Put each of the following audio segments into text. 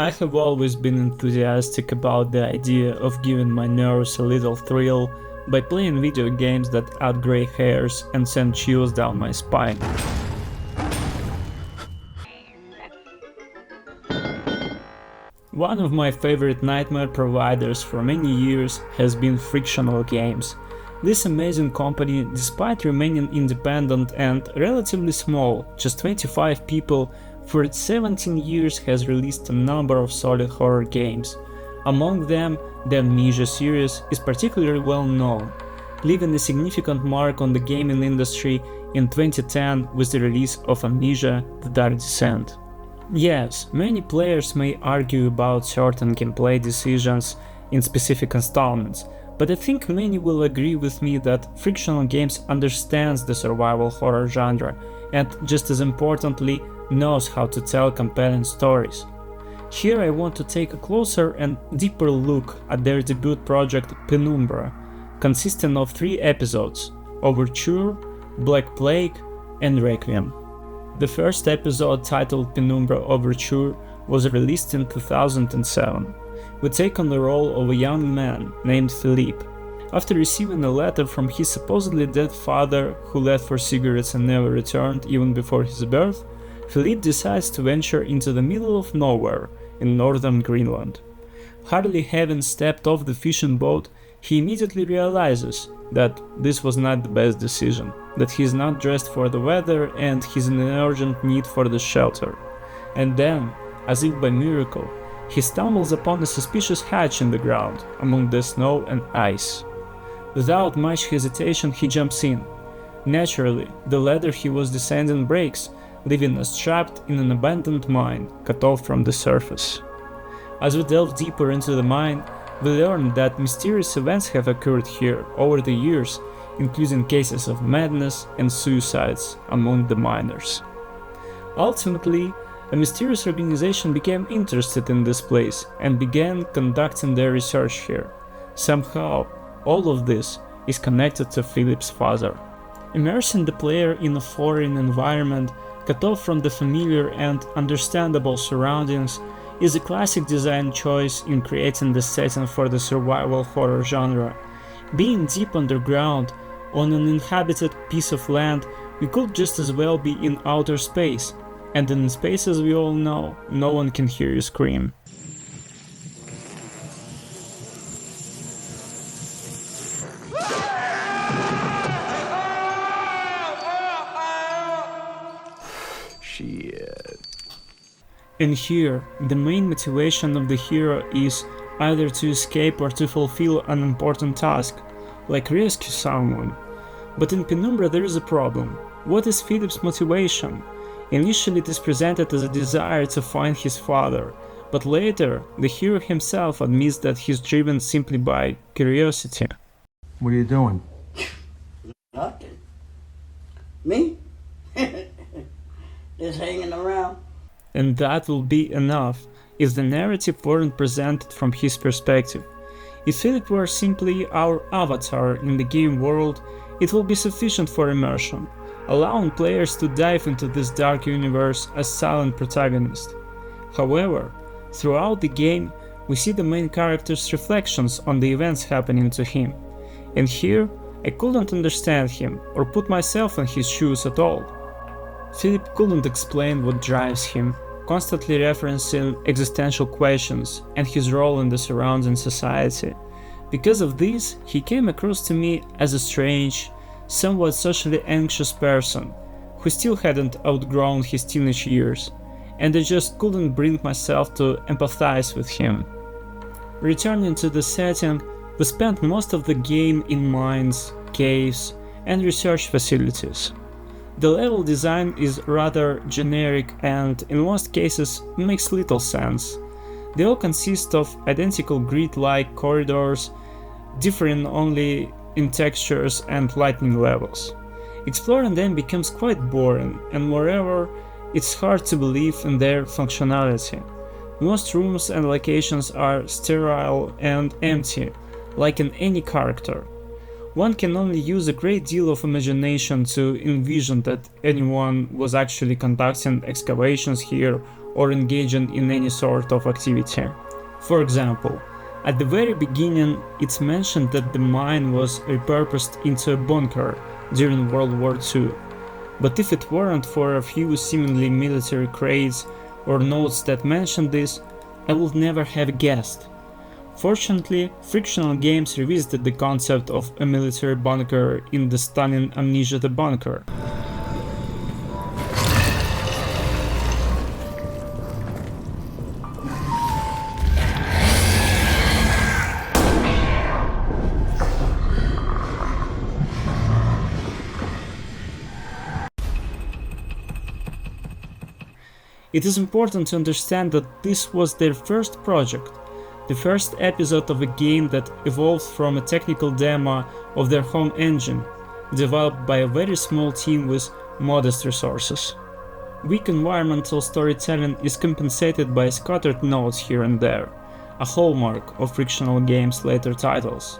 I have always been enthusiastic about the idea of giving my nerves a little thrill by playing video games that add grey hairs and send chills down my spine. One of my favorite nightmare providers for many years has been Frictional Games. This amazing company, despite remaining independent and relatively small, just 25 people, for its 17 years has released a number of solid horror games. Among them, the Amnesia series is particularly well known, leaving a significant mark on the gaming industry in 2010 with the release of Amnesia: The Dark Descent. Yes, many players may argue about certain gameplay decisions in specific installments, but I think many will agree with me that Frictional Games understands the survival horror genre and, just as importantly, knows how to tell compelling stories. Here I want to take a closer and deeper look at their debut project Penumbra, consisting of 3 episodes: Overture, Black Plague, and Requiem. The first episode, titled Penumbra Overture, was released in 2007. We take on the role of a young man named Philippe. After receiving a letter from his supposedly dead father, who left for cigarettes and never returned even before his birth, Philippe decides to venture into the middle of nowhere in northern Greenland. Hardly having stepped off the fishing boat, he immediately realizes that this was not the best decision, that he is not dressed for the weather and he is in an urgent need for the shelter. And then, as if by miracle, he stumbles upon a suspicious hatch in the ground among the snow and ice. Without much hesitation, he jumps in. Naturally, the ladder he was descending breaks, leaving us trapped in an abandoned mine cut off from the surface. As we delve deeper into the mine, we learn that mysterious events have occurred here over the years, including cases of madness and suicides among the miners. Ultimately, a mysterious organization became interested in this place and began conducting their research here. Somehow, all of this is connected to Philippe's father. Immersing the player in a foreign environment, cut off from the familiar and understandable surroundings, is a classic design choice in creating the setting for the survival horror genre. Being deep underground, on an inhabited piece of land, we could just as well be in outer space, and in space, as we all know, no one can hear you scream. And here, the main motivation of the hero is either to escape or to fulfill an important task, like rescue someone. But in Penumbra there is a problem. What is Philippe's motivation? Initially it is presented as a desire to find his father, but later the hero himself admits that he is driven simply by curiosity. What are you doing? Nothing. Me? Just hanging around. And that will be enough if the narrative weren't presented from his perspective. If Philip were simply our avatar in the game world, it will be sufficient for immersion, allowing players to dive into this dark universe as silent protagonists. However, throughout the game, we see the main character's reflections on the events happening to him, and here I couldn't understand him or put myself in his shoes at all. Philip couldn't explain what drives him, constantly referencing existential questions and his role in the surrounding society. Because of this, he came across to me as a strange, somewhat socially anxious person who still hadn't outgrown his teenage years, and I just couldn't bring myself to empathize with him. Returning to the setting, we spent most of the game in mines, caves, and research facilities. The level design is rather generic and, in most cases, makes little sense. They all consist of identical grid-like corridors, differing only in textures and lighting levels. Exploring them becomes quite boring, and moreover, it's hard to believe in their functionality. Most rooms and locations are sterile and empty, like in any character. One can only use a great deal of imagination to envision that anyone was actually conducting excavations here or engaging in any sort of activity. For example, at the very beginning, it's mentioned that the mine was repurposed into a bunker during World War II. But if it weren't for a few seemingly military crates or notes that mention this, I would never have guessed. Fortunately, Frictional Games revisited the concept of a military bunker in the stunning Amnesia the Bunker. It is important to understand that this was their first project, the first episode of a game that evolved from a technical demo of their home engine, developed by a very small team with modest resources. Weak environmental storytelling is compensated by scattered notes here and there, a hallmark of Frictional Games' later titles.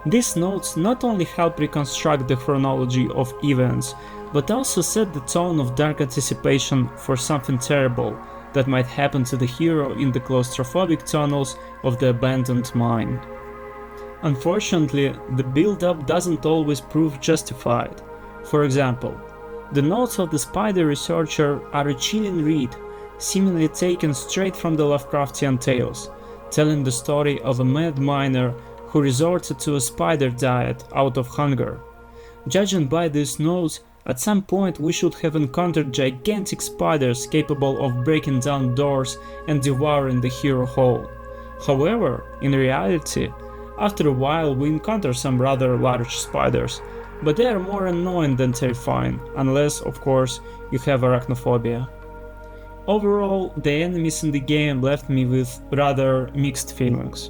These notes not only help reconstruct the chronology of events, but also set the tone of dark anticipation for something terrible that might happen to the hero in the claustrophobic tunnels of the abandoned mine. Unfortunately, the build-up doesn't always prove justified. For example, the notes of the spider researcher are a chilling read, seemingly taken straight from the Lovecraftian tales, telling the story of a mad miner who resorted to a spider diet out of hunger. Judging by these notes, at some point we should have encountered gigantic spiders capable of breaking down doors and devouring the hero whole. However, in reality, after a while we encounter some rather large spiders, but they are more annoying than terrifying, unless, of course, you have arachnophobia. Overall, the enemies in the game left me with rather mixed feelings.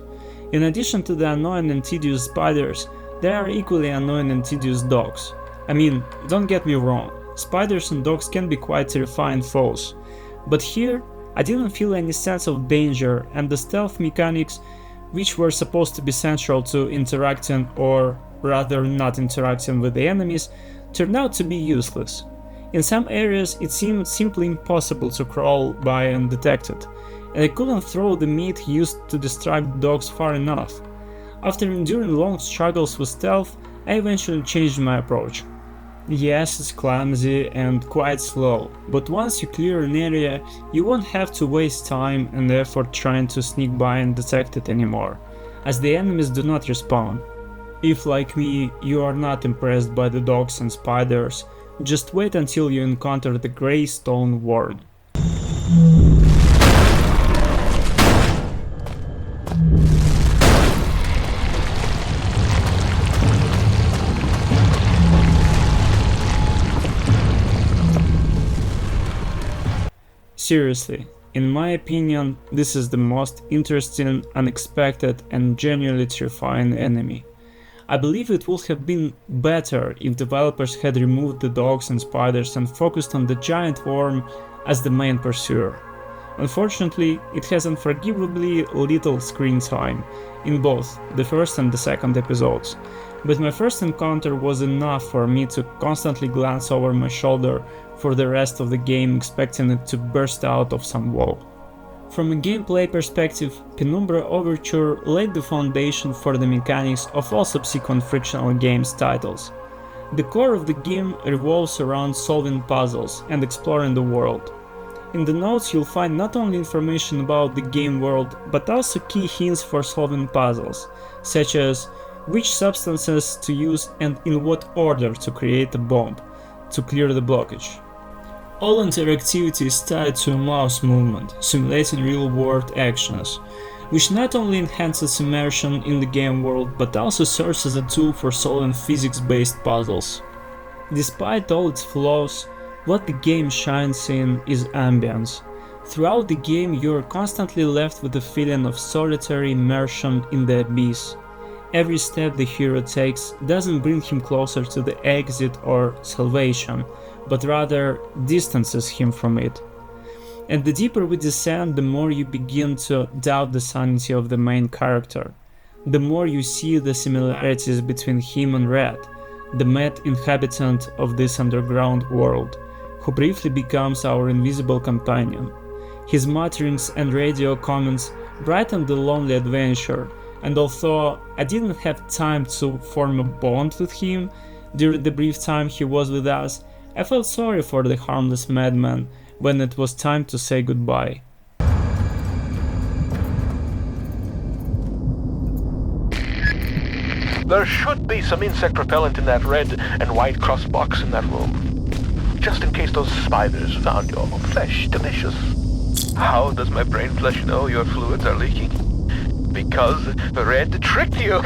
In addition to the annoying and tedious spiders, there are equally annoying and tedious dogs. I mean, don't get me wrong, spiders and dogs can be quite terrifying foes, but here I didn't feel any sense of danger, and the stealth mechanics, which were supposed to be central to interacting or rather not interacting with the enemies, turned out to be useless. In some areas it seemed simply impossible to crawl by undetected, and I couldn't throw the meat used to distract dogs far enough. After enduring long struggles with stealth, I eventually changed my approach. Yes, it's clumsy and quite slow, but once you clear an area, you won't have to waste time and effort trying to sneak by undetected anymore, as the enemies do not respawn. If, like me, you are not impressed by the dogs and spiders, just wait until you encounter the grey stone ward. Seriously, in my opinion, this is the most interesting, unexpected and genuinely terrifying enemy. I believe it would have been better if developers had removed the dogs and spiders and focused on the giant worm as the main pursuer. Unfortunately, it has unforgivably little screen time in both the first and the second episodes, but my first encounter was enough for me to constantly glance over my shoulder for the rest of the game, expecting it to burst out of some wall. From a gameplay perspective, Penumbra Overture laid the foundation for the mechanics of all subsequent Frictional Games titles. The core of the game revolves around solving puzzles and exploring the world. In the notes you'll find not only information about the game world, but also key hints for solving puzzles, such as which substances to use and in what order to create a bomb to clear the blockage. All interactivity is tied to a mouse movement, simulating real-world actions, which not only enhances immersion in the game world but also serves as a tool for solving physics-based puzzles. Despite all its flaws, what the game shines in is ambience. Throughout the game you are constantly left with a feeling of solitary immersion in the abyss. Every step the hero takes doesn't bring him closer to the exit or salvation, but rather distances him from it. And the deeper we descend, the more you begin to doubt the sanity of the main character. The more you see the similarities between him and Red, the mad inhabitant of this underground world, who briefly becomes our invisible companion. His mutterings and radio comments brightened the lonely adventure, and although I didn't have time to form a bond with him during the brief time he was with us, I felt sorry for the harmless madman when it was time to say goodbye. There should be some insect repellent in that red and white cross box in that room. Just in case those spiders found your flesh delicious. How does my brain flesh know your fluids are leaking? Because the red tricked you.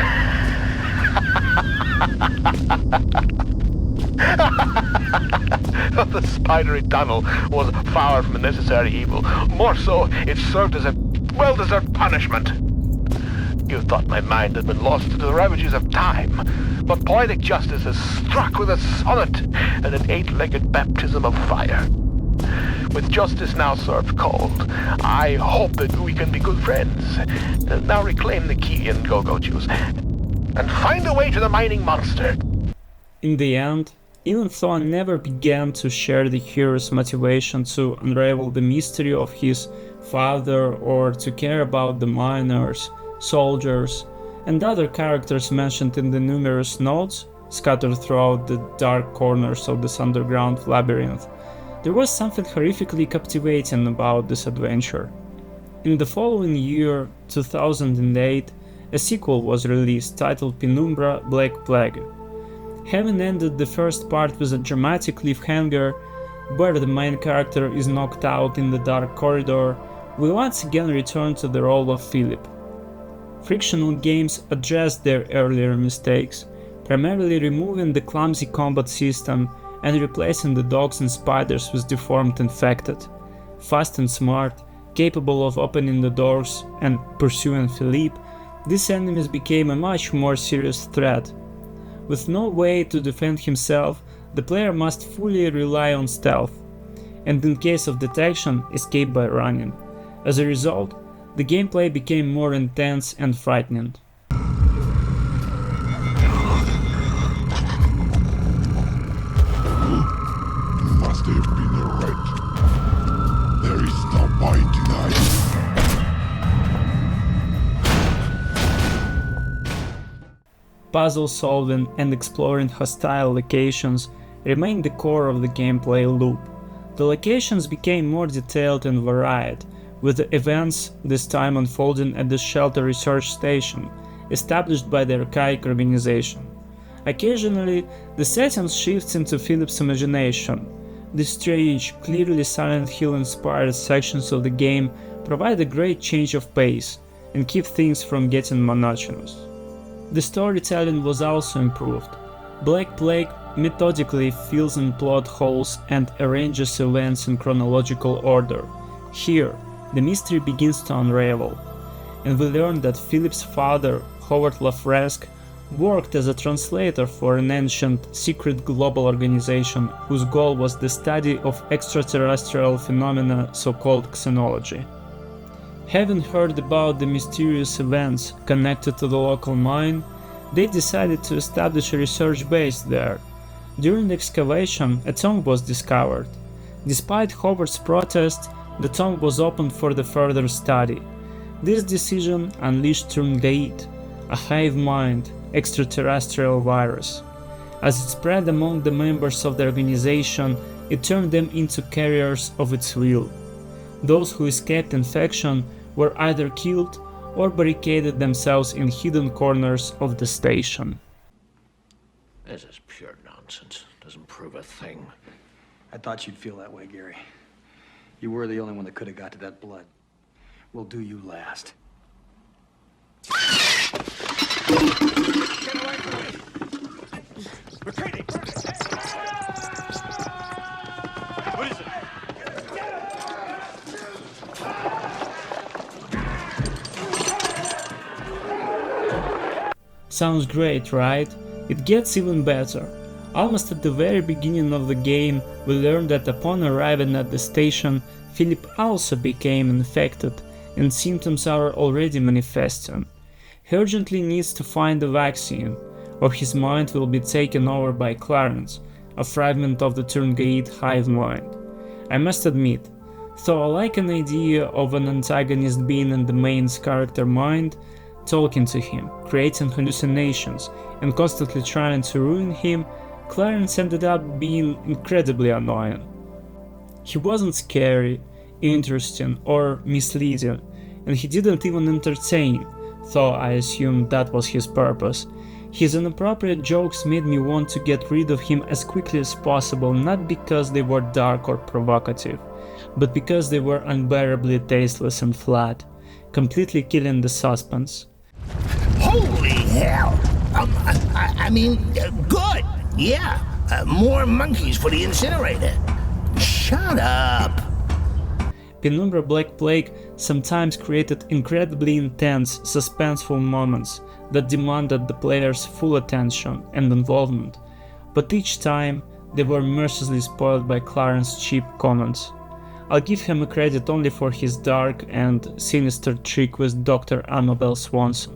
The spidery tunnel was far from a necessary evil. More so, it served as a well-deserved punishment. You thought my mind had been lost to the ravages of time, but poetic justice is struck with a sonnet and an eight-legged baptism of fire. With justice now served cold, I hope that we can be good friends. Now reclaim the key and go juice, and find a way to the mining monster. In the end, even though I never began to share the hero's motivation to unravel the mystery of his father or to care about the miners, soldiers, and other characters mentioned in the numerous notes scattered throughout the dark corners of this underground labyrinth, there was something horrifically captivating about this adventure. In the following year, 2008, a sequel was released titled Penumbra: Black Plague. Having ended the first part with a dramatic cliffhanger where the main character is knocked out in the dark corridor, we once again return to the role of Philip. Frictional Games addressed their earlier mistakes, primarily removing the clumsy combat system and replacing the dogs and spiders with deformed infected. Fast and smart, capable of opening the doors and pursuing Philippe, these enemies became a much more serious threat. With no way to defend himself, the player must fully rely on stealth, and in case of detection, escape by running. As a result, the gameplay became more intense and frightening. Must have been right. There is no point denying. Puzzle solving and exploring hostile locations remained the core of the gameplay loop. The locations became more detailed and varied, with the events this time unfolding at the Shelter Research Station, established by the archaic organization. Occasionally, the setting shifts into Philip's imagination. The strange, clearly Silent Hill-inspired sections of the game provide a great change of pace and keep things from getting monotonous. The storytelling was also improved. Black Plague methodically fills in plot holes and arranges events in chronological order. Here, the mystery begins to unravel, and we learn that Philip's father, Howard Lafresque, worked as a translator for an ancient, secret global organization whose goal was the study of extraterrestrial phenomena, so-called xenology. Having heard about the mysterious events connected to the local mine, they decided to establish a research base there. During the excavation, a tomb was discovered. Despite Howard's protest, the tomb was opened for the further study. This decision unleashed Turngaid, a hive mind, extraterrestrial virus. As it spread among the members of the organization, it turned them into carriers of its will. Those who escaped infection were either killed or barricaded themselves in hidden corners of the station. This is pure nonsense. Doesn't prove a thing. I thought you'd feel that way, Gary. You were the only one that could have got to that blood. We'll do you last. Get away from me! Retreating! What is it? Sounds great, right? It gets even better. Almost at the very beginning of the game, we learn that upon arriving at the station, Philip also became infected, and symptoms are already manifesting. He urgently needs to find a vaccine, or his mind will be taken over by Clarence, a fragment of the Turngaid hive mind. I must admit, So I like an idea of an antagonist being in the main character's mind, talking to him, creating hallucinations, and constantly trying to ruin him. Clarence ended up being incredibly annoying. He wasn't scary, interesting, or misleading, and he didn't even entertain, though I assume that was his purpose. His inappropriate jokes made me want to get rid of him as quickly as possible, not because they were dark or provocative, but because they were unbearably tasteless and flat, completely killing the suspense. Holy hell! I mean, good. Yeah, more monkeys for the incinerator. Shut up. Penumbra Black Plague sometimes created incredibly intense, suspenseful moments that demanded the player's full attention and involvement, but each time they were mercilessly spoiled by Clarence's cheap comments. I'll give him a credit only for his dark and sinister trick with Dr. Annabelle Swanson.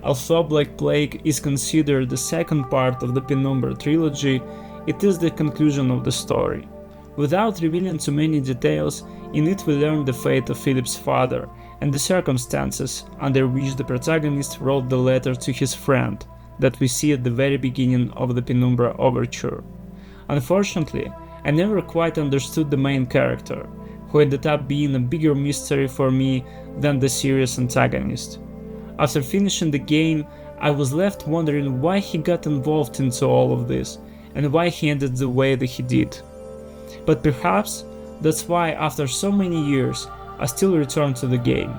Although Black Plague is considered the second part of the Penumbra trilogy, it is the conclusion of the story. Without revealing too many details, in it we learn the fate of Philip's father and the circumstances under which the protagonist wrote the letter to his friend that we see at the very beginning of the Penumbra Overture. Unfortunately, I never quite understood the main character, who ended up being a bigger mystery for me than the serious antagonist. After finishing the game, I was left wondering why he got involved into all of this, and why he ended the way that he did. But perhaps that's why after so many years I still return to the game.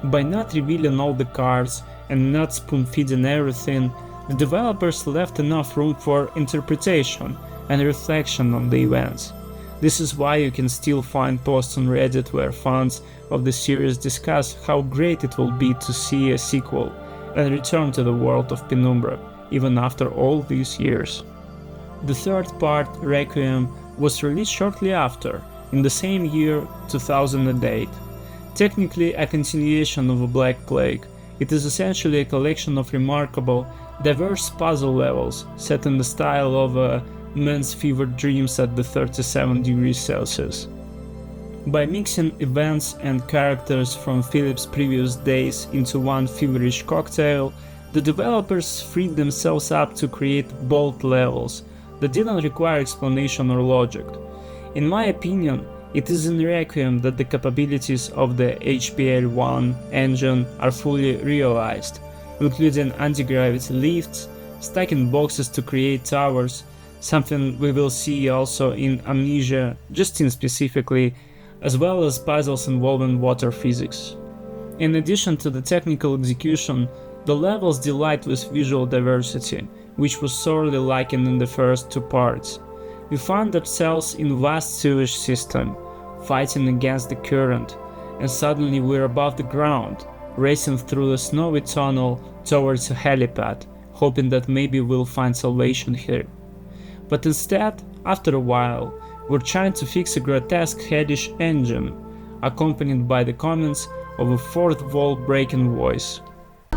By not revealing all the cards and not spoon-feeding everything, the developers left enough room for interpretation and reflection on the events. This is why you can still find posts on Reddit where fans of the series discuss how great it will be to see a sequel and return to the world of Penumbra, even after all these years. The third part, Requiem, was released shortly after, in the same year, 2008. Technically a continuation of a Black Plague, it is essentially a collection of remarkable, diverse puzzle levels set in the style of a man's fevered dreams at the 37 degrees Celsius. By mixing events and characters from Philip's previous days into one feverish cocktail, the developers freed themselves up to create bold levels that didn't require explanation or logic. In my opinion, it is in Requiem that the capabilities of the HPL-1 engine are fully realized, including anti-gravity lifts, stacking boxes to create towers, something we will see also in Amnesia, Justine specifically, as well as puzzles involving water physics. In addition to the technical execution, the levels delight with visual diversity, which was sorely lacking in the first two parts. We find ourselves in a vast sewage system, fighting against the current, and suddenly we're above the ground, racing through a snowy tunnel towards a helipad, hoping that maybe we'll find salvation here. But instead, after a while, we're trying to fix a grotesque hellish engine, accompanied by the comments of a fourth wall breaking voice.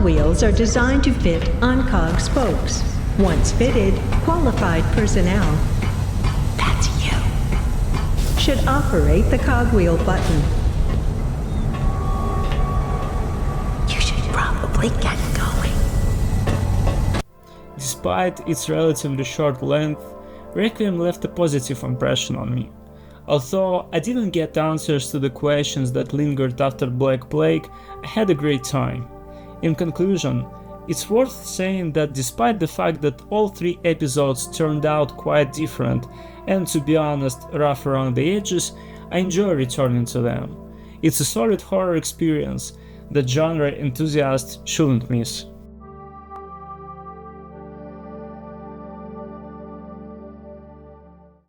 Wheels are designed to fit on cog spokes. Once fitted, qualified personnel, that's you, should operate the cogwheel button. You should probably get going. Despite its relatively short length, Requiem left a positive impression on me. Although I didn't get answers to the questions that lingered after Black Plague, I had a great time. In conclusion, it's worth saying that despite the fact that all three episodes turned out quite different and, to be honest, rough around the edges, I enjoy returning to them. It's a solid horror experience that genre enthusiasts shouldn't miss.